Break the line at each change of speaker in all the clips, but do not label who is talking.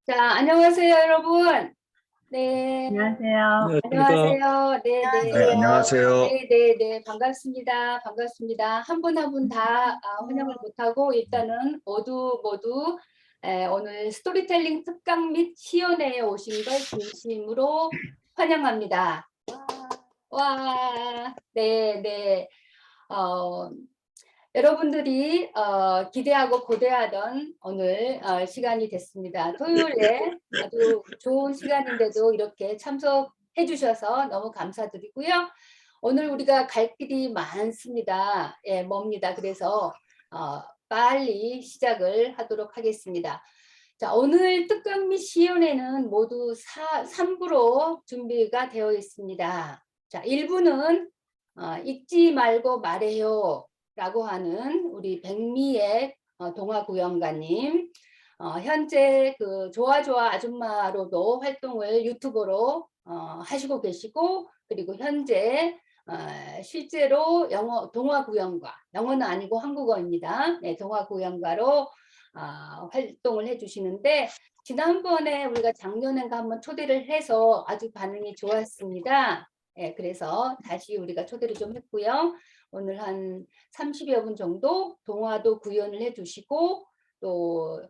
자, 안녕하세요, 여러분. 네.
안녕하세요.
안녕하세요. 네, 네.
네, 안녕하세요.
네, 네, 네. 반갑습니다. 반갑습니다. 한 분 한 분 다 환영을 못하고 일단은 모두 오늘 스토리텔링 특강 및 시연회에 오신 걸 진심으로 환영합니다. 와, 네, 네. 여러분들이 기대하고 고대하던 오늘 시간이 됐습니다. 토요일에 아주 좋은 시간인데도 이렇게 참석해 주셔서 너무 감사드리고요. 오늘 우리가 갈 길이 많습니다. 예, 멉니다. 그래서 빨리 시작을 하도록 하겠습니다. 자, 오늘 특강 및 시연회는 모두 3부로 준비가 되어 있습니다. 자, 1부는 읽지 말고 말해요 라고 하는 우리 백미의 동화구연가님, 현재 그 좋아좋아 아줌마로도 활동을 유튜버로 하시고 계시고, 그리고 현재 실제로 동화구연가, 영어는 아니고 한국어입니다. 네, 동화구연가로 활동을 해주시는데, 지난번에 우리가 작년인가 한번 초대를 해서 아주 반응이 좋았습니다. 네, 그래서 다시 우리가 초대를 좀 했고요. 오늘 한 30여 분 정도 동화도 구현을 해주시고, 또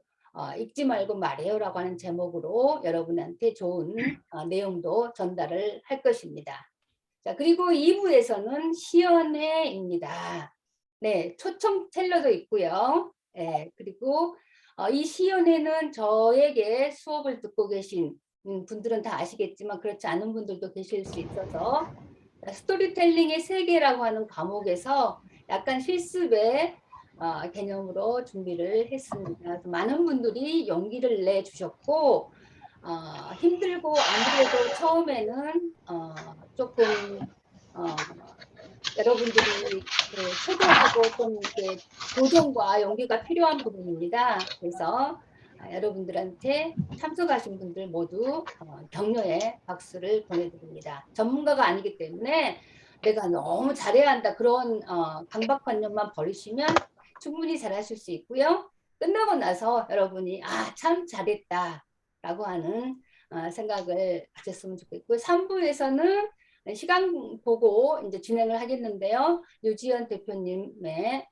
읽지 말고 말해요라고 하는 제목으로 여러분한테 좋은 내용도 전달을 할 것입니다. 자, 그리고 2부에서는 시연회입니다. 네, 초청 텔러도 있고요. 네, 그리고 이 시연회는 저에게 수업을 듣고 계신 분들은 다 아시겠지만 그렇지 않은 분들도 계실 수 있어서 스토리텔링의 세계라고 하는 과목에서 약간 실습의 개념으로 준비를 했습니다. 많은 분들이 용기를 내주셨고, 힘들고 아무래도 처음에는 조금 여러분들이 초조하고 좀 이렇게 도전과 용기가 필요한 부분입니다. 그래서 여러분들한테 참석하신 분들 모두 격려의 박수를 보내드립니다. 전문가가 아니기 때문에 내가 너무 잘해야 한다 그런 강박관념만 버리시면 충분히 잘하실 수 있고요. 끝나고 나서 여러분이 참 잘했다 라고 하는 생각을 가졌으면 좋겠고, 3부에서는 시간 보고 이제 진행을 하겠는데요. 유지연 대표님의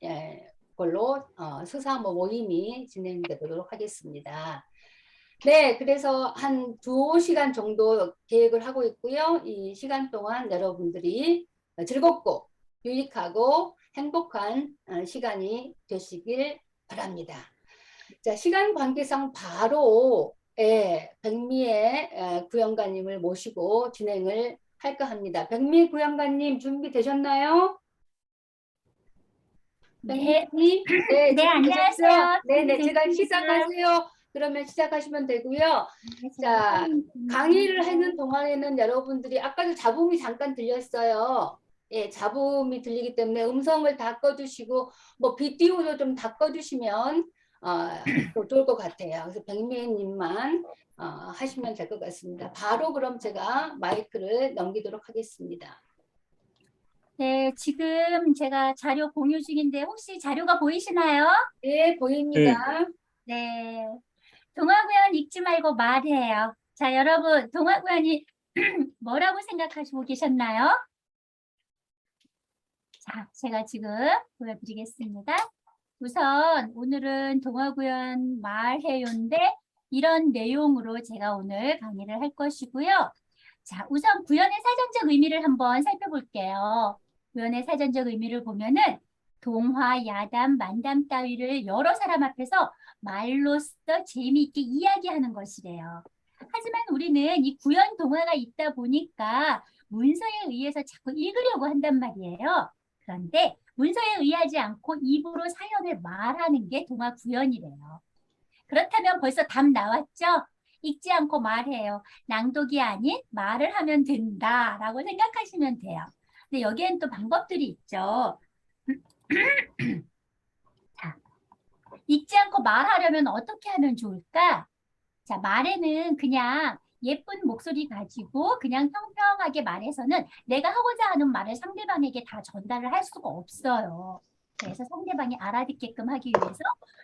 걸로 수사모 모임이 진행되도록 하겠습니다. 네, 그래서 한 2시간 정도 계획을 하고 있고요. 이 시간 동안 여러분들이 즐겁고 유익하고 행복한 시간이 되시길 바랍니다. 자, 시간 관계상 바로 백미의 구연가님을 모시고 진행을 할까 합니다. 백미 구연가님 준비되셨나요?
네.
네,
네, 안녕하세요.
네네, 제가 시작하세요. 그러면 시작하시면 되고요. 자, 강의를 하는 동안에는 여러분들이 아까도 잡음이 잠깐 들렸어요. 예, 잡음이 들리기 때문에 음성을 다 꺼주시고 뭐 비디오도 좀 다 꺼주시면 더 좋을 것 같아요. 그래서 백미애님만 하시면 될 것 같습니다. 바로 그럼 제가 마이크를 넘기도록 하겠습니다.
네, 지금 제가 자료 공유 중인데 혹시 자료가 보이시나요?
네, 보입니다.
네. 동화구연 읽지 말고 말해요. 자, 여러분, 동화구연이 뭐라고 생각하시고 계셨나요? 자, 제가 지금 보여드리겠습니다. 우선 오늘은 동화구연 말해요인데 이런 내용으로 제가 오늘 강의를 할 것이고요. 자, 우선 구연의 사전적 의미를 한번 살펴볼게요. 구연의 사전적 의미를 보면은 동화, 야담, 만담 따위를 여러 사람 앞에서 말로써 재미있게 이야기하는 것이래요. 하지만 우리는 이 구연 동화가 있다 보니까 문서에 의해서 자꾸 읽으려고 한단 말이에요. 그런데 문서에 의하지 않고 입으로 사연을 말하는 게 동화 구연이래요. 그렇다면 벌써 답 나왔죠? 읽지 않고 말해요. 낭독이 아닌 말을 하면 된다라고 생각하시면 돼요. 근데 여기엔 또 방법들이 있죠. 자, 읽지 않고 말하려면 어떻게 하면 좋을까? 자, 말에는 그냥 예쁜 목소리 가지고 그냥 평평하게 말해서는 내가 하고자 하는 말을 상대방에게 다 전달을 할 수가 없어요. 그래서 상대방이 알아듣게끔 하기 위해서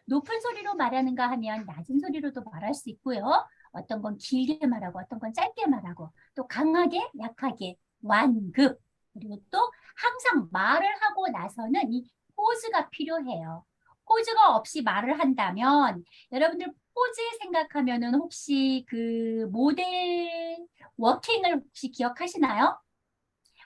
높은 소리로 말하는가 하면 낮은 소리로도 말할 수 있고요. 어떤 건 길게 말하고 어떤 건 짧게 말하고 또 강하게 약하게 완급 그리고 또 항상 말을 하고 나서는 이 포즈가 필요해요. 포즈가 없이 말을 한다면 여러분들 포즈 생각하면은 혹시 그 모델 워킹을 혹시 기억하시나요?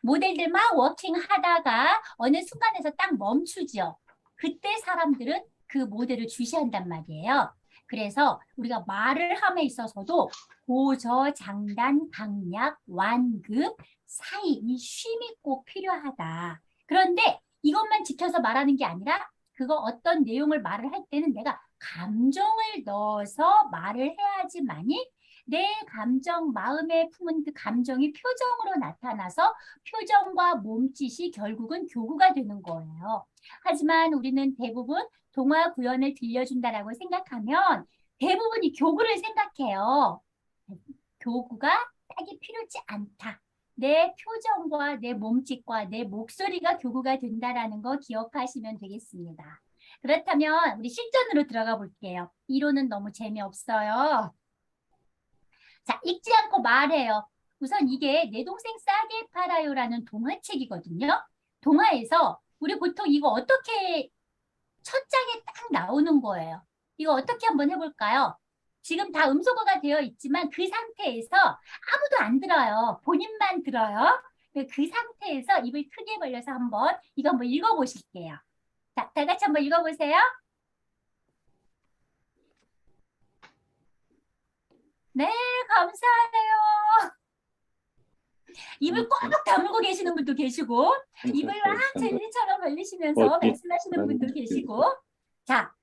모델들 막 워킹 하다가 어느 순간에서 딱 멈추죠. 그때 사람들은 그 모델을 주시한단 말이에요. 그래서 우리가 말을 함에 있어서도 고저, 장단, 강약, 완급, 사이 이 쉼이 꼭 필요하다. 그런데 이것만 지켜서 말하는 게 아니라 그거 어떤 내용을 말을 할 때는 내가 감정을 넣어서 말을 해야지만이 내 감정, 마음에 품은 그 감정이 표정으로 나타나서 표정과 몸짓이 결국은 교구가 되는 거예요. 하지만 우리는 대부분 동화 구연을 들려준다라고 생각하면 대부분이 교구를 생각해요. 교구가 딱히 필요치 않다. 내 표정과 내 몸짓과 내 목소리가 교구가 된다라는 거 기억하시면 되겠습니다. 그렇다면 우리 실전으로 들어가 볼게요. 이론은 너무 재미없어요. 자, 읽지 않고 말해요. 우선 이게 내 동생 싸게 팔아요라는 동화책이거든요. 동화에서 우리 보통 이거 어떻게 첫 장에 딱 나오는 거예요. 이거 어떻게 한번 해볼까요? 지금 다 음소거가 되어 있지만 그 상태에서 아무도 안 들어요. 본인만 들어요. 그 상태에서 입을 크게 벌려서 한번 이거 한번 읽어보실게요. 자, 다 같이 한번 읽어보세요. 네, 감사해요. 입을 꽉 다물고 계시는 분도 계시고 입을 막 젤리처럼 벌리시면서 말씀하시는 분도 계시고 자,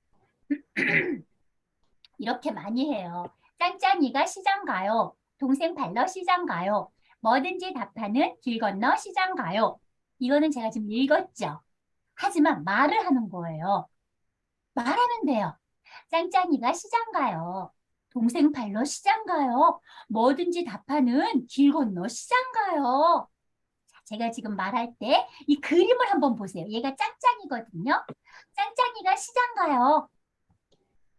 이렇게 많이 해요. 짱짱이가 시장 가요. 동생 발러 시장 가요. 뭐든지 답하는 길 건너 시장 가요. 이거는 제가 지금 읽었죠. 하지만 말을 하는 거예요. 말하는데요. 짱짱이가 시장 가요. 동생 발로 시장 가요. 뭐든지 답하는 길 건너 시장 가요. 자, 제가 지금 말할 때 이 그림을 한번 보세요. 얘가 짱짱이거든요. 짱짱이가 시장 가요.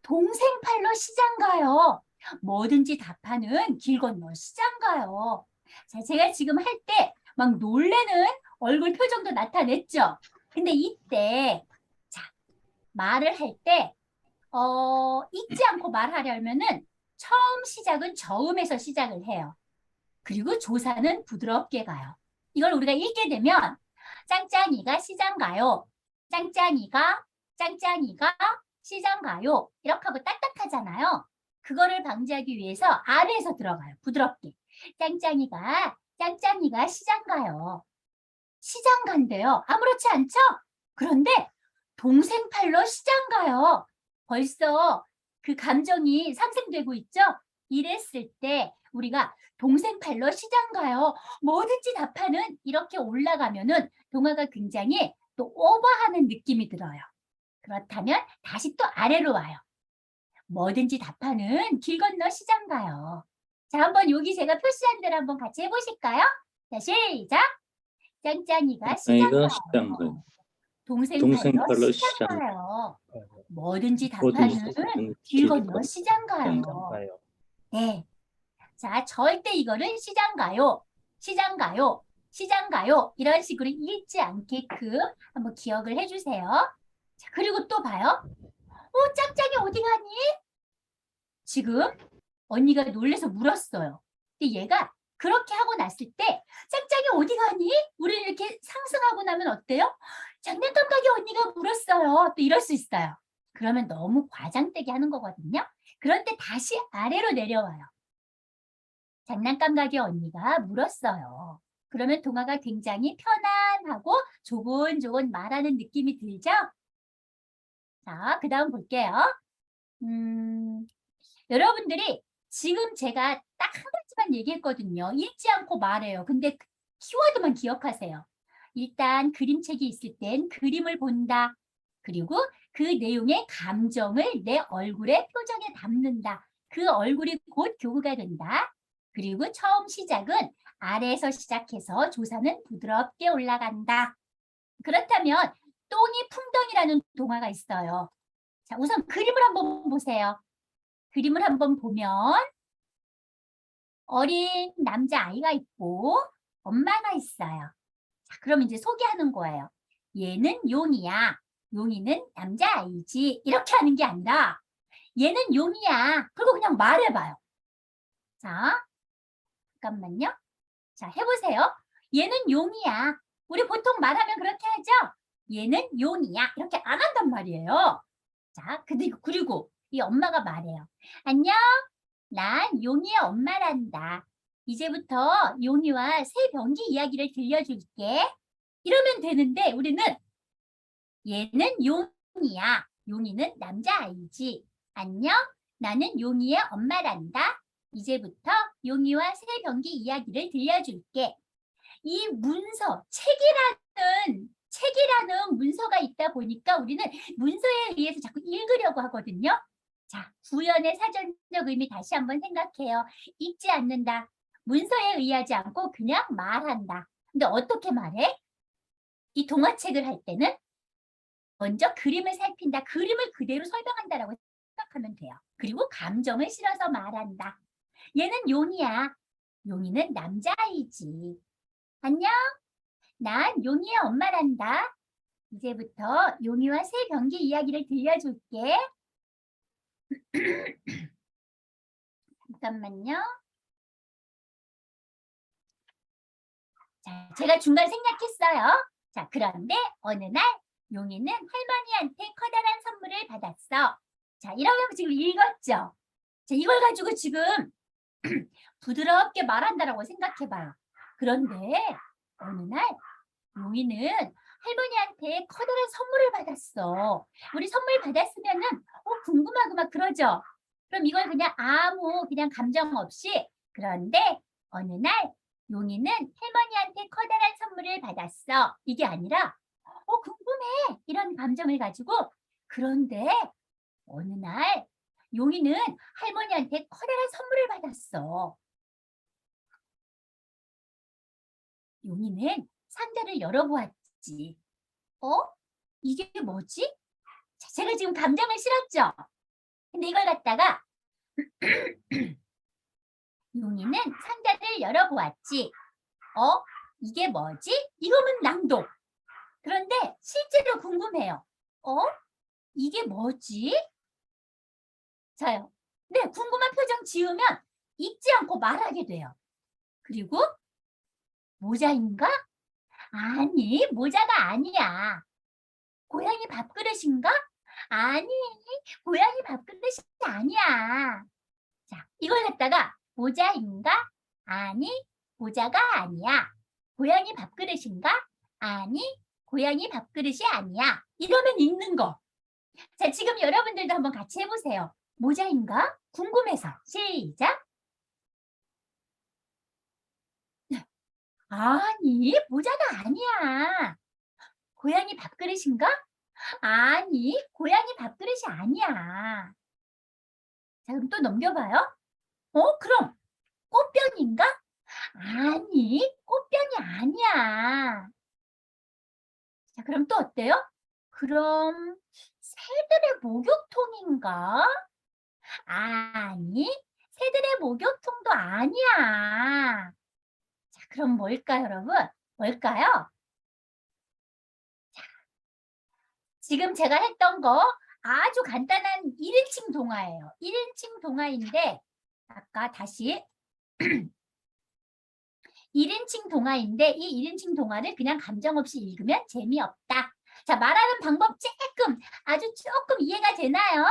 동생 팔로 시장 가요. 뭐든지 답하는 길 건너 시장 가요. 자, 제가 지금 할 때 막 놀래는 얼굴 표정도 나타냈죠. 근데 이때 자, 말을 할 때 잊지 않고 말하려면은 처음 시작은 저음에서 시작을 해요. 그리고 조사는 부드럽게 가요. 이걸 우리가 읽게 되면 짱짱이가 시장 가요. 짱짱이가 시장 가요. 이렇게 하고 딱딱하잖아요. 그거를 방지하기 위해서 아래에서 들어가요. 부드럽게. 짱짱이가 시장 가요. 시장 간대요. 아무렇지 않죠? 그런데 동생 팔로 시장 가요. 벌써 그 감정이 상승되고 있죠? 이랬을 때 우리가 동생 팔로 시장 가요. 뭐든지 답하는 이렇게 올라가면은 동화가 굉장히 또 오버하는 느낌이 들어요. 그렇다면 다시 또 아래로 와요. 뭐든지 답하는 길 건너 시장 가요. 자, 한번 여기 제가 표시한 대로 한번 같이 해보실까요? 자, 시작! 짱짱이가 시장 가요. 동생 팔로 시장 가요. 뭐든지 답하는 길 건너 시장 가요. 네. 자, 절대 이거를 시장 가요. 이런 식으로 읽지 않게끔 한번 기억을 해주세요. 자, 그리고 또 봐요. 짱짱이 어디 가니? 지금 언니가 놀래서 물었어요. 근데 얘가 그렇게 하고 났을 때 짱짱이 어디 가니? 우리 이렇게 상승하고 나면 어때요? 장난감 가게 언니가 물었어요. 또 이럴 수 있어요. 그러면 너무 과장되게 하는 거거든요. 그럴 때 다시 아래로 내려와요. 장난감 가게 언니가 물었어요. 그러면 동화가 굉장히 편안하고 조곤조곤 말하는 느낌이 들죠? 자, 그 다음 볼게요. 여러분들이 지금 제가 딱 한 가지만 얘기했거든요. 읽지 않고 말해요. 근데 키워드만 기억하세요. 일단 그림책이 있을 땐 그림을 본다. 그리고 그 내용의 감정을 내 얼굴에 표정에 담는다. 그 얼굴이 곧 교구가 된다. 그리고 처음 시작은 아래에서 시작해서 조사는 부드럽게 올라간다. 그렇다면 똥이 풍덩이라는 동화가 있어요. 자, 우선 그림을 한번 보세요. 그림을 한번 보면 어린 남자아이가 있고 엄마가 있어요. 자, 그럼 이제 소개하는 거예요. 얘는 용이야. 용이는 남자아이지. 이렇게 하는 게 아니라 얘는 용이야. 그리고 그냥 말해봐요. 자, 잠깐만요. 자, 해보세요. 얘는 용이야. 우리 보통 말하면 그렇게 하죠? 얘는 용이야. 이렇게 안 한단 말이에요. 자, 그리고 이 엄마가 말해요. 안녕. 난 용이의 엄마란다. 이제부터 용이와 새병기 이야기를 들려줄게. 이러면 되는데 우리는 얘는 용이야. 용이는 남자아이지. 안녕. 나는 용이의 엄마란다. 이제부터 용이와 새병기 이야기를 들려줄게. 이 문서, 책이라는 문서가 있다 보니까 우리는 문서에 의해서 자꾸 읽으려고 하거든요. 자, 구연의 사전적 의미 다시 한번 생각해요. 읽지 않는다. 문서에 의하지 않고 그냥 말한다. 근데 어떻게 말해? 이 동화책을 할 때는 먼저 그림을 살핀다. 그림을 그대로 설명한다라고 생각하면 돼요. 그리고 감정을 실어서 말한다. 얘는 용이야. 용이는 남자아이지. 안녕. 난 용이의 엄마란다. 이제부터 용이와 새병기 이야기를 들려줄게. 잠깐만요. 자, 제가 중간 생략했어요. 자, 그런데 어느 날 용이는 할머니한테 커다란 선물을 받았어. 자, 이러면 지금 읽었죠? 자, 이걸 가지고 지금 부드럽게 말한다라고 생각해봐요. 그런데 어느 날 용이는 할머니한테 커다란 선물을 받았어. 우리 선물 받았으면은 궁금하고 막 그러죠. 그럼 이걸 그냥 그냥 감정 없이 그런데 어느 날 용이는 할머니한테 커다란 선물을 받았어. 이게 아니라 궁금해 이런 감정을 가지고 그런데 어느 날 용이는 할머니한테 커다란 선물을 받았어. 용이는 상자를 열어보았지. 이게 뭐지? 자, 제가 지금 감정을 실었죠? 근데 이걸 갖다가 용이는 상자를 열어보았지. 이게 뭐지? 이거면 낭독. 그런데 실제로 궁금해요. 이게 뭐지? 자요. 네, 궁금한 표정 지으면 읽지 않고 말하게 돼요. 그리고 모자인가? 아니, 모자가 아니야. 고양이 밥그릇인가? 아니, 고양이 밥그릇이 아니야. 자, 이걸 갖다가 모자인가? 아니, 모자가 아니야. 고양이 밥그릇인가? 아니, 고양이 밥그릇이 아니야. 이러면 읽는 거. 자, 지금 여러분들도 한번 같이 해보세요. 모자인가? 궁금해서. 시작. 아니, 모자가 아니야. 고양이 밥그릇인가? 아니, 고양이 밥그릇이 아니야. 자, 그럼 또 넘겨봐요. 그럼 꽃병인가? 아니, 꽃병이 아니야. 자, 그럼 또 어때요? 그럼 새들의 목욕통인가? 아니, 새들의 목욕통도 아니야. 자, 그럼 뭘까요, 여러분? 뭘까요? 자, 지금 제가 했던 거 아주 간단한 1인칭 동화예요. 1인칭 동화인데 아까 다시 1인칭 동화인데 이 1인칭 동화를 그냥 감정 없이 읽으면 재미없다. 자, 말하는 방법 아주 조금 이해가 되나요?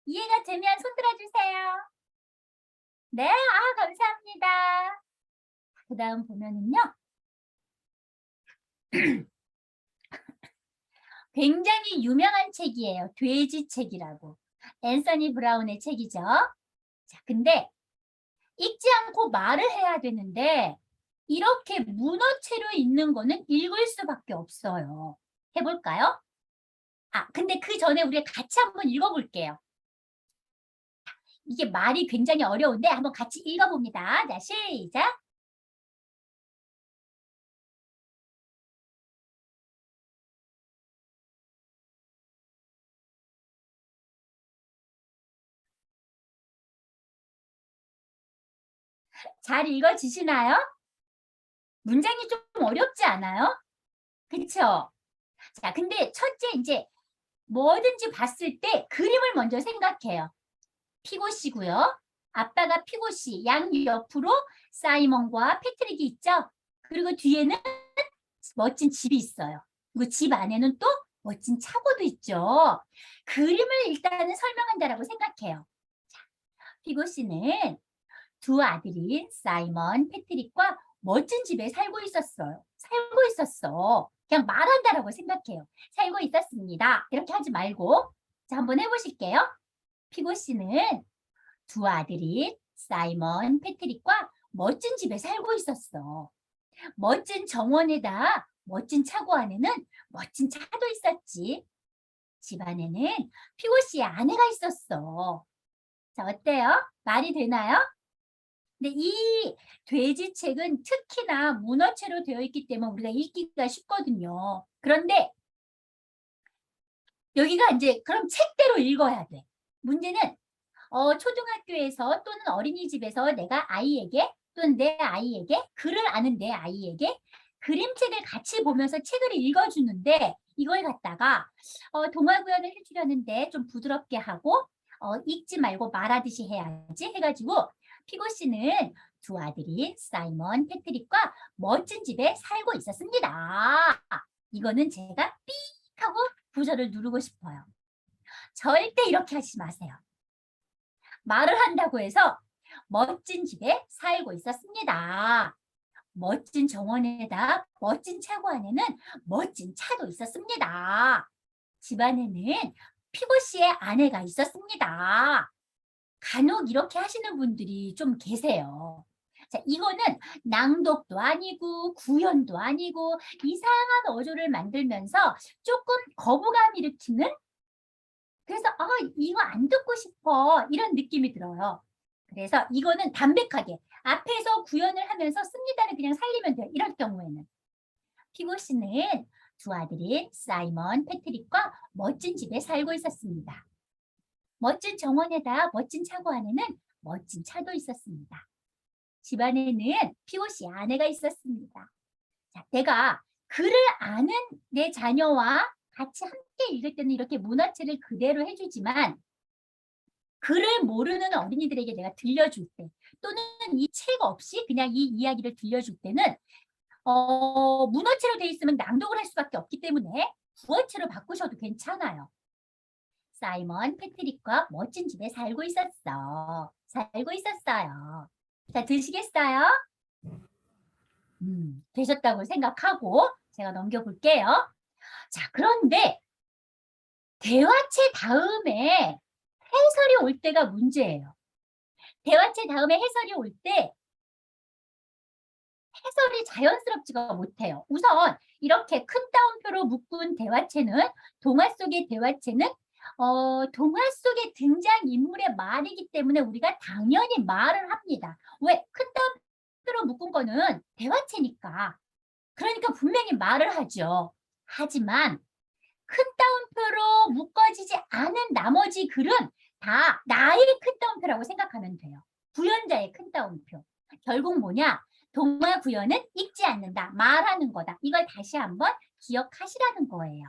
이해가 되면 손 들어주세요. 네, 감사합니다. 그 다음 보면은요. 굉장히 유명한 책이에요. 돼지책이라고. 앤서니 브라운의 책이죠. 자, 근데 읽지 않고 말을 해야 되는데 이렇게 문어체로 있는 거는 읽을 수밖에 없어요. 해볼까요? 근데 그 전에 우리 같이 한번 읽어볼게요. 이게 말이 굉장히 어려운데 한번 같이 읽어봅니다. 자, 시작. 잘 읽어지시나요? 문장이 좀 어렵지 않아요? 그쵸? 자, 근데 첫째 이제 뭐든지 봤을 때 그림을 먼저 생각해요. 피고씨고요. 아빠가 피고씨, 양 옆으로 사이먼과 패트릭이 있죠. 그리고 뒤에는 멋진 집이 있어요. 그리고 집 안에는 또 멋진 차고도 있죠. 그림을 일단은 설명한다라고 생각해요. 자, 피고씨는 두 아들인 사이먼, 패트릭과 멋진 집에 살고 있었어요. 살고 있었어. 그냥 말한다라고 생각해요. 살고 있었습니다. 이렇게 하지 말고. 자, 한번 해보실게요. 피고 씨는 두 아들인 사이먼, 패트릭과 멋진 집에 살고 있었어. 멋진 정원에다 멋진 차고 안에는 멋진 차도 있었지. 집 안에는 피고 씨의 아내가 있었어. 자, 어때요? 말이 되나요? 근데 이 돼지책은 특히나 문어체로 되어 있기 때문에 우리가 읽기가 쉽거든요. 그런데 여기가 이제 그럼 책대로 읽어야 돼. 문제는 초등학교에서 또는 어린이집에서 내가 아이에게 또는 내 아이에게 글을 아는 내 아이에게 그림책을 같이 보면서 책을 읽어주는데 이걸 갖다가 동화 구연을 해주려는데 좀 부드럽게 하고 읽지 말고 말하듯이 해야지 해가지고 피고 씨는 두 아들인 사이먼, 패트릭과 멋진 집에 살고 있었습니다. 이거는 제가 삑 하고 부절을 누르고 싶어요. 절대 이렇게 하지 마세요. 말을 한다고 해서 멋진 집에 살고 있었습니다. 멋진 정원에다 멋진 차고 안에는 멋진 차도 있었습니다. 집안에는 피고 씨의 아내가 있었습니다. 간혹 이렇게 하시는 분들이 좀 계세요. 자, 이거는 낭독도 아니고 구연도 아니고 이상한 어조를 만들면서 조금 거부감 일으키는 그래서 이거 안 듣고 싶어 이런 느낌이 들어요. 그래서 이거는 담백하게 앞에서 구연을 하면서 씁니다를 그냥 살리면 돼요. 이럴 경우에는. 피고 씨는 두 아들인 사이먼, 패트릭과 멋진 집에 살고 있었습니다. 멋진 정원에다 멋진 차고 안에는 멋진 차도 있었습니다. 집안에는 피고 씨 아내가 있었습니다. 자, 내가 글을 아는 내 자녀와 같이 함께 읽을 때는 이렇게 문어체를 그대로 해주지만 글을 모르는 어린이들에게 내가 들려줄 때 또는 이 책 없이 그냥 이 이야기를 들려줄 때는 문어체로 되어 있으면 낭독을 할 수밖에 없기 때문에 구어체로 바꾸셔도 괜찮아요. 사이먼, 패트릭과 멋진 집에 살고 있었어. 살고 있었어요. 자, 드시겠어요? 되셨다고 생각하고 제가 넘겨볼게요. 자, 그런데 대화체 다음에 해설이 올 때가 문제예요. 대화체 다음에 해설이 올 때 해설이 자연스럽지가 못해요. 우선 이렇게 큰 따옴표로 묶은 대화체는 동화 속의 대화체는 동화 속의 등장인물의 말이기 때문에 우리가 당연히 말을 합니다. 왜? 큰 따옴표로 묶은 거는 대화체니까. 그러니까 분명히 말을 하죠. 하지만 큰 따옴표로 묶어지지 않은 나머지 글은 다 나의 큰 따옴표라고 생각하면 돼요. 구연자의 큰 따옴표. 결국 뭐냐? 동화 구연은 읽지 않는다. 말하는 거다. 이걸 다시 한번 기억하시라는 거예요.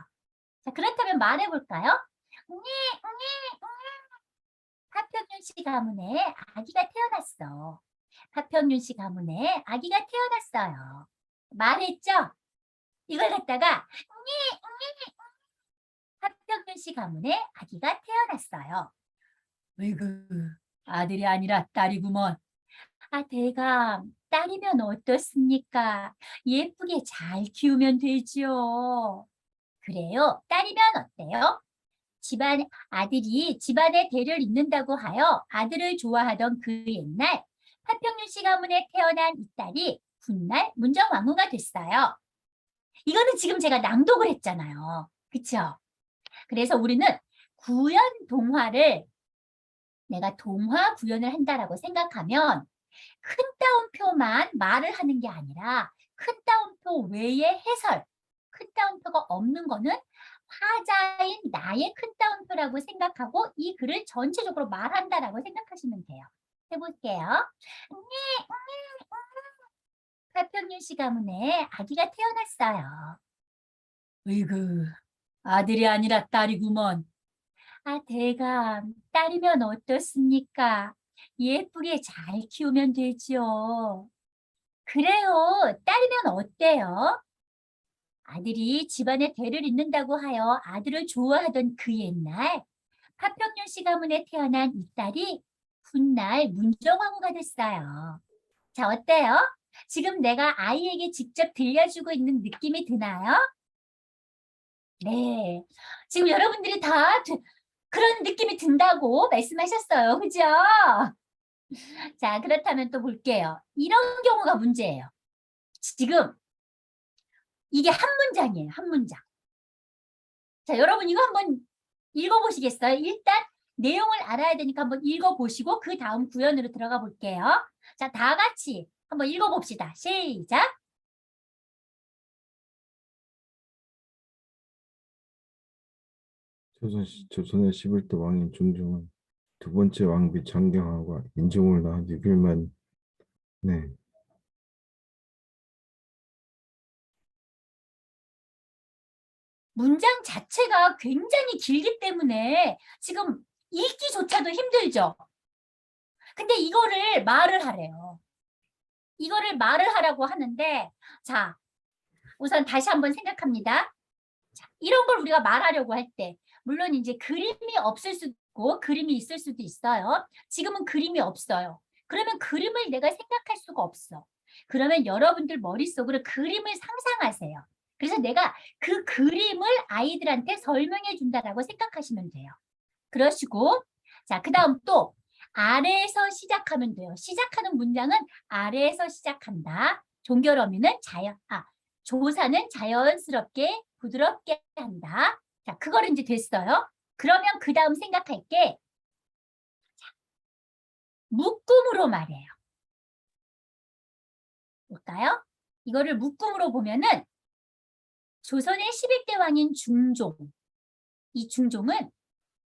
자, 그렇다면 말해볼까요? 파평윤 씨 가문에 아기가 태어났어. 파평윤 씨 가문에 아기가 태어났어요. 말했죠? 이걸 갖다가 파평윤 씨 가문에 아기가 태어났어요. 으이구, 아들이 아니라 딸이구먼. 대감, 딸이면 어떻습니까? 예쁘게 잘 키우면 되지요. 그래요, 딸이면 어때요? 아들이 집안에 대를 잇는다고 하여 아들을 좋아하던 그 옛날 파평윤 씨 가문에 태어난 이 딸이 훗날 문정왕후가 됐어요. 이거는 지금 제가 낭독을 했잖아요. 그쵸? 그래서 우리는 구연 동화를 내가 동화 구연을 한다라고 생각하면 큰 따옴표만 말을 하는 게 아니라 큰 따옴표 외의 해설, 큰 따옴표가 없는 거는 화자인 나의 큰 따옴표라고 생각하고 이 글을 전체적으로 말한다라고 생각하시면 돼요. 해볼게요. 파평윤씨 가문에 아기가 태어났어요. 으이구, 아들이 아니라 딸이구먼. 아, 대감, 딸이면 어떻습니까? 예쁘게 잘 키우면 되지요. 그래요, 딸이면 어때요? 아들이 집안에 대를 잇는다고 하여 아들을 좋아하던 그 옛날, 파평윤씨 가문에 태어난 이 딸이 훗날 문정왕후가 됐어요. 자, 어때요? 지금 내가 아이에게 직접 들려주고 있는 느낌이 드나요? 네. 지금 여러분들이 다 그런 느낌이 든다고 말씀하셨어요. 그죠? 자, 그렇다면 또 볼게요. 이런 경우가 문제예요. 지금 이게 한 문장이에요. 한 문장. 자, 여러분 이거 한번 읽어보시겠어요? 일단 내용을 알아야 되니까 한번 읽어보시고 그 다음 구연으로 들어가 볼게요. 자, 다 같이 한번 읽어봅시다. 시작.
조선의 11대 왕인 중종은 두 번째 왕비 장경하와 인종을 낳은 6일만. 네.
문장 자체가 굉장히 길기 때문에 지금 읽기조차도 힘들죠. 근데 이거를 말을 하래요. 이거를 말을 하라고 하는데, 자, 우선 다시 한번 생각합니다. 자, 이런 걸 우리가 말하려고 할 때, 물론 이제 그림이 없을 수도 있고, 그림이 있을 수도 있어요. 지금은 그림이 없어요. 그러면 그림을 내가 생각할 수가 없어. 그러면 여러분들 머릿속으로 그림을 상상하세요. 그래서 내가 그 그림을 아이들한테 설명해 준다라고 생각하시면 돼요. 그러시고, 자, 그 다음 또 아래에서 시작하면 돼요. 시작하는 문장은 아래에서 시작한다. 종결어미는 조사는 자연스럽게 부드럽게 한다. 자, 그거를 이제 됐어요. 그러면 그 다음 생각할 게 묶음으로 말해요. 볼까요? 이거를 묶음으로 보면은 조선의 11대 왕인 중종. 이 중종은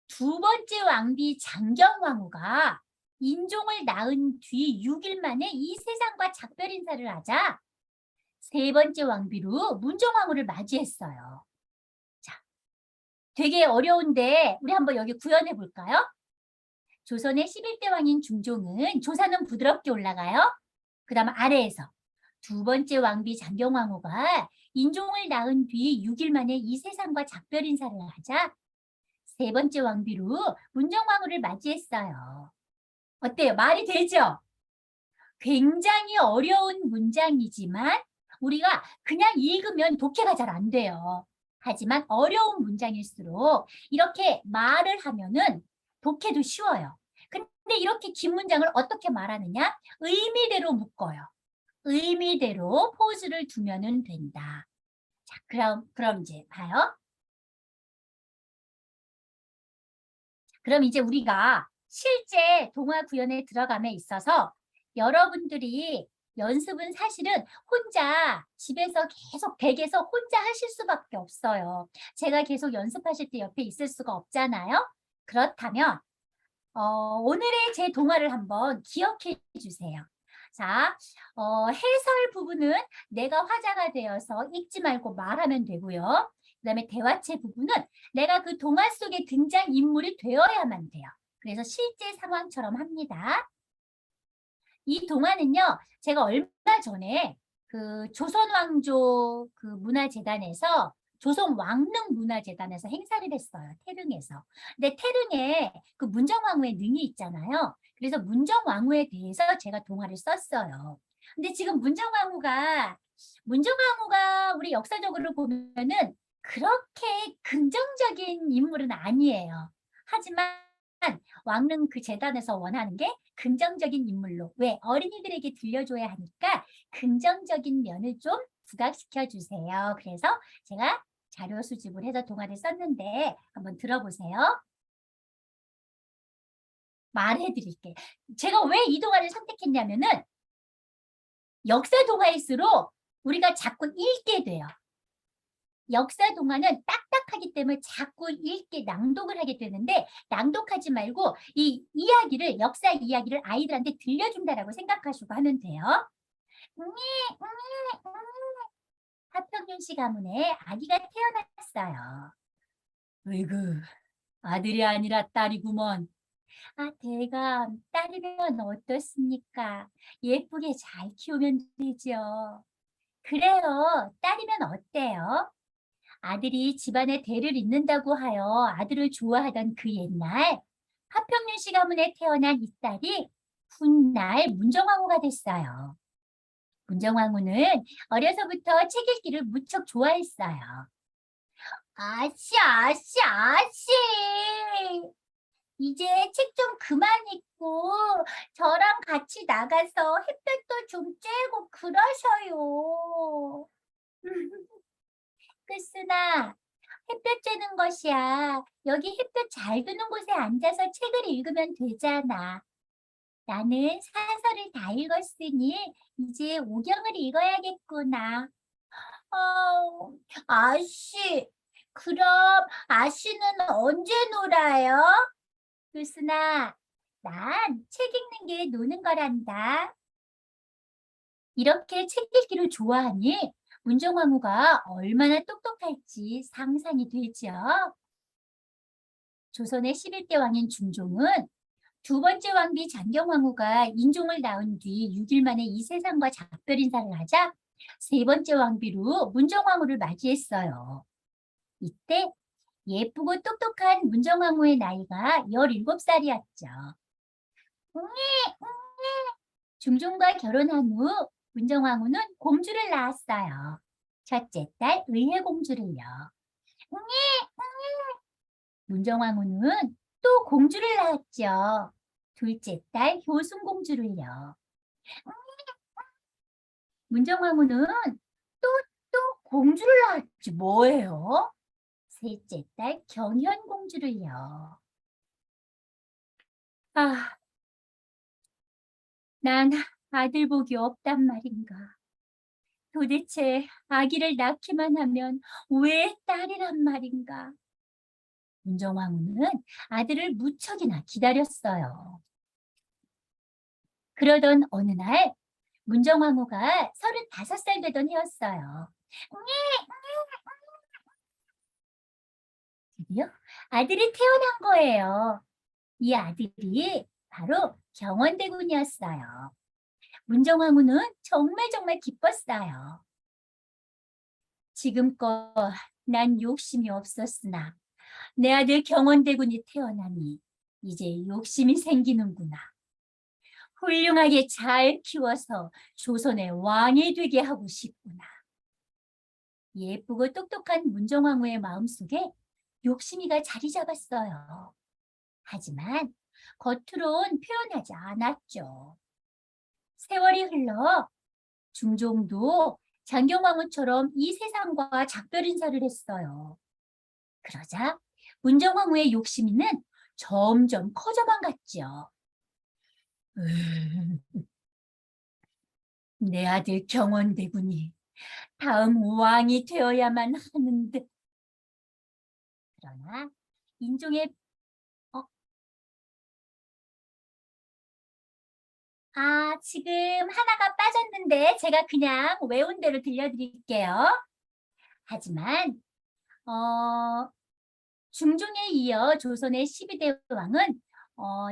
두 번째 왕비 장경왕후가 인종을 낳은 뒤 6일 만에 이 세상과 작별 인사를 하자 세 번째 왕비로 문정왕후를 맞이했어요. 자, 되게 어려운데 우리 한번 여기 구현해 볼까요? 조선의 11대 왕인 중종은 조사는 부드럽게 올라가요. 그 다음 아래에서 두 번째 왕비 장경왕후가 인종을 낳은 뒤 6일 만에 이 세상과 작별 인사를 하자 세 번째 왕비로 문정왕후를 맞이했어요. 어때요? 말이 되죠? 굉장히 어려운 문장이지만 우리가 그냥 읽으면 독해가 잘 안 돼요. 하지만 어려운 문장일수록 이렇게 말을 하면은 독해도 쉬워요. 근데 이렇게 긴 문장을 어떻게 말하느냐? 의미대로 묶어요. 의미대로 포즈를 두면은 된다. 자, 그럼 이제 봐요. 그럼 이제 우리가 실제 동화 구연에 들어감에 있어서 여러분들이 연습은 사실은 혼자 집에서 계속 댁에서 혼자 하실 수밖에 없어요. 제가 계속 연습하실 때 옆에 있을 수가 없잖아요. 그렇다면 오늘의 제 동화를 한번 기억해 주세요. 자, 해설 부분은 내가 화자가 되어서 읽지 말고 말하면 되고요. 그다음에 대화체 부분은 내가 그 동화 속의 등장인물이 되어야만 돼요. 그래서 실제 상황처럼 합니다. 이 동화는요, 제가 얼마 전에 그 조선왕조 그 문화재단에서 조선왕릉문화재단에서 행사를 했어요. 태릉에서. 근데 태릉에 그 문정왕후의 능이 있잖아요. 그래서 문정왕후에 대해서 제가 동화를 썼어요. 근데 지금 문정왕후가 우리 역사적으로 보면은 그렇게 긍정적인 인물은 아니에요. 하지만 왕릉 그 재단에서 원하는 게 긍정적인 인물로 왜 어린이들에게 들려줘야 하니까 긍정적인 면을 좀 부각시켜 주세요. 그래서 제가 자료 수집을 해서 동화를 썼는데 한번 들어보세요. 말해 드릴게요. 제가 왜 이 동화를 선택했냐면은 역사 동화일수록 우리가 자꾸 읽게 돼요. 역사 동화는 딱딱하기 때문에 자꾸 읽게 낭독을 하게 되는데 낭독하지 말고 이 이야기를 역사 이야기를 아이들한테 들려준다라고 생각하시고 하면 돼요. 웅이 웅이 웅이. 하평균 씨 가문에 아기가 태어났어요. 으이구, 아들이 아니라 딸이구먼. 아, 대감, 딸이면 어떻습니까? 예쁘게 잘 키우면 되죠. 그래요, 딸이면 어때요? 아들이 집안에 대를 잇는다고 하여 아들을 좋아하던 그 옛날, 하평윤 씨 가문에 태어난 이 딸이 훗날 문정왕후가 됐어요. 문정왕후는 어려서부터 책 읽기를 무척 좋아했어요. 아씨, 아씨, 아씨! 이제 책 좀 그만 읽고 저랑 같이 나가서 햇볕도 좀 쬐고 그러셔요. 글쓰나, 햇볕 쬐는 것이야. 여기 햇볕 잘 드는 곳에 앉아서 책을 읽으면 되잖아. 나는 사설을 다 읽었으니 이제 오경을 읽어야겠구나. 아씨, 그럼 아씨는 언제 놀아요? 글쓰나, 난 책 읽는 게 노는 거란다. 이렇게 책 읽기를 좋아하니 문정왕후가 얼마나 똑똑할지 상상이 되죠. 조선의 11대 왕인 중종은 두 번째 왕비 장경왕후가 인종을 낳은 뒤 6일 만에 이 세상과 작별 인사를 하자 세 번째 왕비로 문정왕후를 맞이했어요. 이때 예쁘고 똑똑한 문정왕후의 나이가 17살이었죠. 웅이, 웅이. 중종과 결혼한 후 문정왕후는 공주를 낳았어요. 첫째 딸 의혜공주를요. 웅이, 웅이. 문정왕후는 또 공주를 낳았죠. 둘째 딸 효순공주를요. 문정왕후는 또 공주를 낳았지 뭐예요? 셋째 딸 경현공주를요. 아, 난 아들 복이 없단 말인가. 도대체 아기를 낳기만 하면 왜 딸이란 말인가. 문정왕후는 아들을 무척이나 기다렸어요. 그러던 어느 날 문정왕후가 35살 되던 해였어요. 드디어 아들이 태어난 거예요. 이 아들이 바로 경원대군이었어요. 문정왕후는 정말 기뻤어요. 지금껏 난 욕심이 없었으나 내 아들 경원대군이 태어나니 이제 욕심이 생기는구나. 훌륭하게 잘 키워서 조선의 왕이 되게 하고 싶구나. 예쁘고 똑똑한 문정왕후의 마음속에 욕심이가 자리 잡았어요. 하지만 겉으론 표현하지 않았죠. 세월이 흘러 중종도 장경왕후처럼 이 세상과 작별 인사를 했어요. 그러자 문정왕후의 욕심이는 점점 커져만 갔죠. 내 아들 경원대군이 다음 왕이 되어야만 하는데. 그러나 인종의 지금 하나가 빠졌는데 제가 그냥 외운 대로 들려드릴게요. 하지만 중종에 이어 조선의 12대 왕은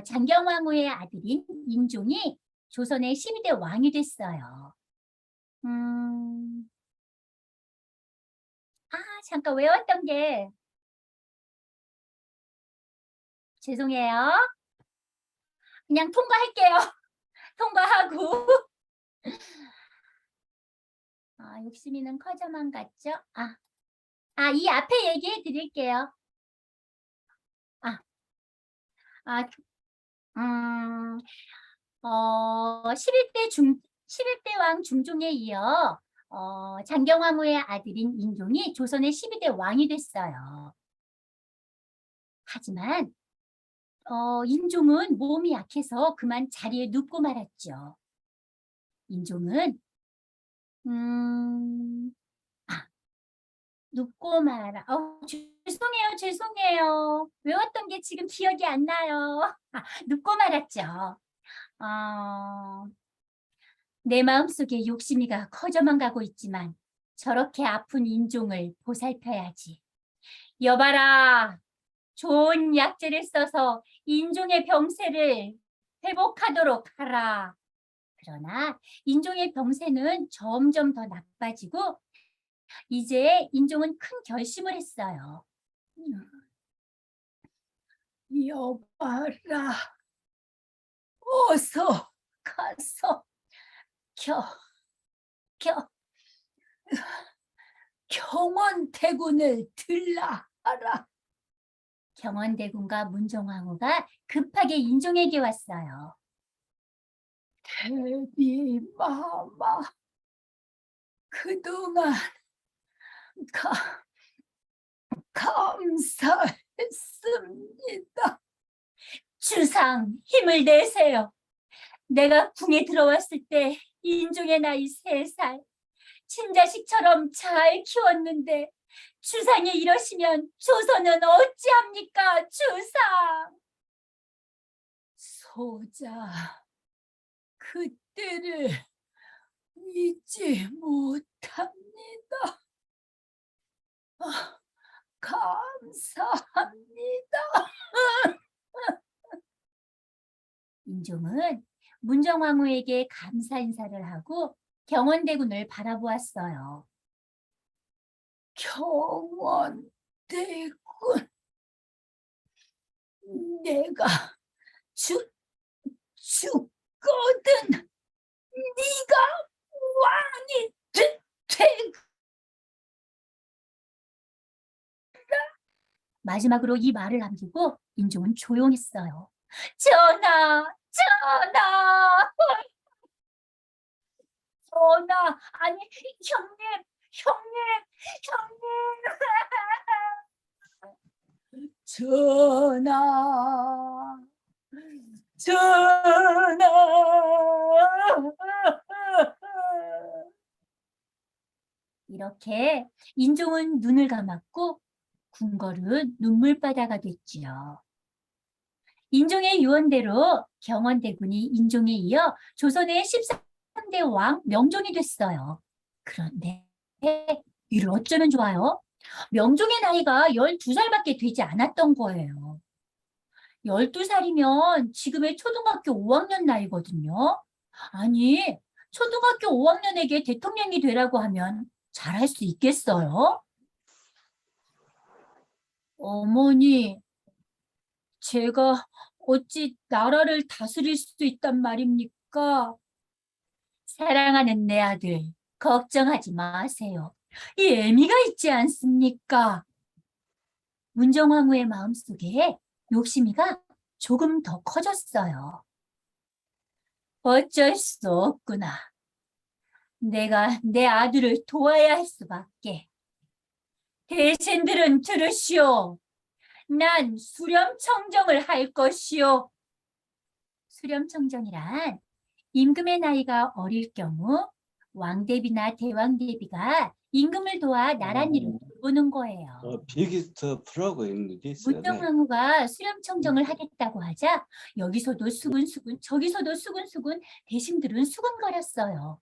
장경왕후의 아들인 인종이 조선의 12대 왕이 됐어요. 잠깐 외웠던 게 죄송해요. 그냥 통과할게요. 통과하고 욕심이는 커져만 갔죠. 이 앞에 얘기해 드릴게요. 11대 왕 중종에 이어 장경왕후의 아들인 인종이 조선의 12대 왕이 됐어요. 하지만 인종은 몸이 약해서 그만 자리에 눕고 말았죠. 인종은 눕고 말아. 죄송해요, 죄송해요. 외웠던 게 지금 기억이 안 나요. 눕고 말았죠. 내 마음속에 욕심이가 커져만 가고 있지만 저렇게 아픈 인종을 보살펴야지. 여봐라, 좋은 약재를 써서 인종의 병세를 회복하도록 하라. 그러나 인종의 병세는 점점 더 나빠지고 이제 인종은 큰 결심을 했어요. 여봐라, 어서 가서 경원대군을 들라 하라. 경원대군과 문정왕후가 급하게 인종에게 왔어요. 대비마마, 그동안 감사했습니다. 주상, 힘을 내세요. 내가 궁에 들어왔을 때 인종의 나이 3살, 친자식처럼 잘 키웠는데 주상이 이러시면 조선은 어찌합니까, 주상? 소자, 그때를 잊지 못합니다. 감사합니다. 인종은 문정왕후에게 감사 인사를 하고 경원대군을 바라보았어요. 경원대군, 내가 죽거든 네가 왕이 되고. 마지막으로 이 말을 남기고 인종은 조용했어요. 전하, 아니 형님. 전하. 이렇게 인종은 눈을 감았고 궁궐은 눈물바다가 됐지요. 인종의 유언대로 경원대군이 인종에 이어 조선의 13대 왕 명종이 됐어요. 그런데 이를 어쩌면 좋아요? 명종의 나이가 12살밖에 되지 않았던 거예요. 12살이면 지금의 초등학교 5학년 나이거든요. 아니, 초등학교 5학년에게 대통령이 되라고 하면 잘할 수 있겠어요? 어머니, 제가 어찌 나라를 다스릴 수 있단 말입니까? 사랑하는 내 아들, 걱정하지 마세요. 이 애미가 있지 않습니까? 문정왕후의 마음속에 욕심이가 조금 더 커졌어요. 어쩔 수 없구나. 내가 내 아들을 도와야 할 수밖에. 대신들은 들으시오. 난 수렴청정을 할 것이오. 수렴청정이란 임금의 나이가 어릴 경우 왕대비나 대왕대비가 임금을 도와 나랏일을 보는 거예요.
비기스트 프로그 있는 게 있어요.
문정왕후가 수렴청정을 하겠다고 하자 여기서도 수근수근 저기서도 수근수근 대신들은 수근거렸어요.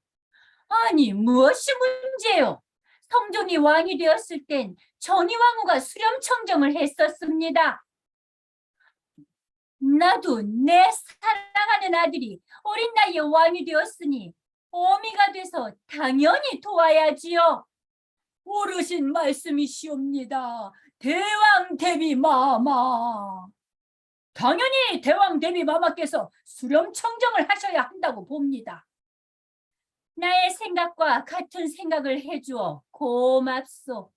아니 무엇이 문제요? 성종이 왕이 되었을 땐 전희왕후가 수렴청정을 했었습니다. 나도 내 사랑하는 아들이 어린 나이에 왕이 되었으니 어미가 돼서 당연히 도와야지요. 어르신 말씀이시옵니다. 대왕 대비 마마. 당연히 대왕 대비 마마께서 수렴청정을 하셔야 한다고 봅니다. 나의 생각과 같은 생각을 해주어 고맙소.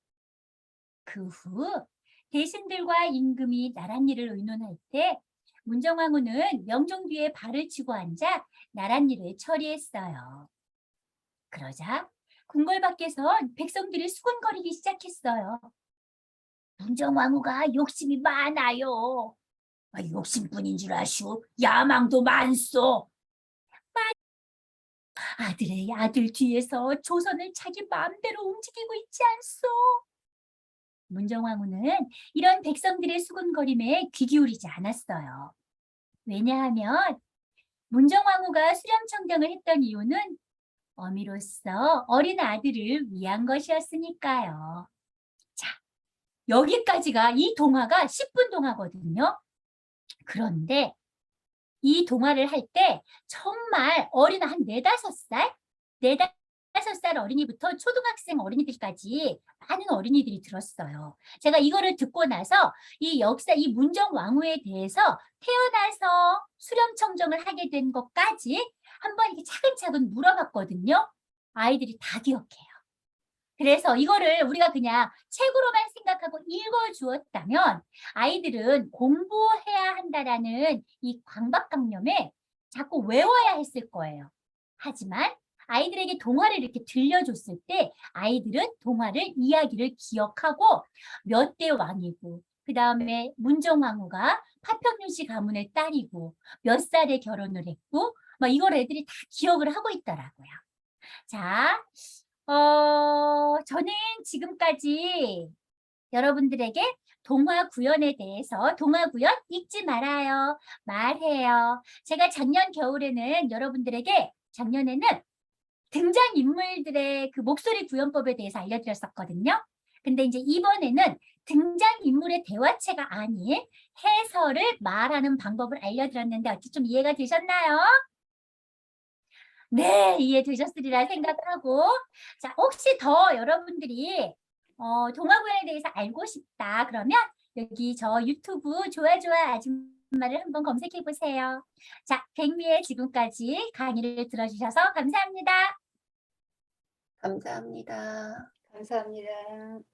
그 후 대신들과 임금이 나랏일을 의논할 때 문정왕후는 명종 뒤에 발을 치고 앉아 나랏일을 처리했어요. 그러자 궁궐 밖에선 백성들이 수군거리기 시작했어요. 문정왕후가 욕심이 많아요. 욕심뿐인 줄 아시오. 야망도 많소. 아들 뒤에서 조선을 자기 마음대로 움직이고 있지 않소. 문정왕후는 이런 백성들의 수군거림에 귀 기울이지 않았어요. 왜냐하면 문정왕후가 수렴청정을 했던 이유는 어미로서 어린 아들을 위한 것이었으니까요. 자, 여기까지가 이 동화가 10분 동화거든요. 그런데 이 동화를 할 때 정말 어린 한 4~5살? 4~5살 어린이부터 초등학생 어린이들까지 많은 어린이들이 들었어요. 제가 이거를 듣고 나서 이 역사, 이 문정왕후에 대해서 태어나서 수렴청정을 하게 된 것까지 한번 이렇게 차근차근 물어봤거든요. 아이들이 다 기억해요. 그래서 이거를 우리가 그냥 책으로만 생각하고 읽어주었다면 아이들은 공부해야 한다라는 이 강박관념에 자꾸 외워야 했을 거예요. 하지만 아이들에게 동화를 이렇게 들려줬을 때 아이들은 동화를, 이야기를 기억하고 몇 대 왕이고 그 다음에 문정왕후가 파평윤씨 가문의 딸이고 몇 살에 결혼을 했고 막 이걸 애들이 다 기억을 하고 있더라고요. 자, 저는 지금까지 여러분들에게 동화 구연에 대해서 동화 구연 잊지 말아요. 말해요. 제가 작년 겨울에는 여러분들에게 작년에는 등장인물들의 그 목소리 구연법에 대해서 알려드렸었거든요. 근데 이제 이번에는 등장인물의 대화체가 아닌 해설을 말하는 방법을 알려드렸는데 어찌 좀 이해가 되셨나요? 네, 이해되셨으리라 생각하고 자, 혹시 더 여러분들이 동화구연에 대해서 알고 싶다 그러면 여기 저 유튜브 좋아 아줌마를 한번 검색해 보세요. 자, 백미의 지금까지 강의를 들어주셔서 감사합니다.
감사합니다.
감사합니다.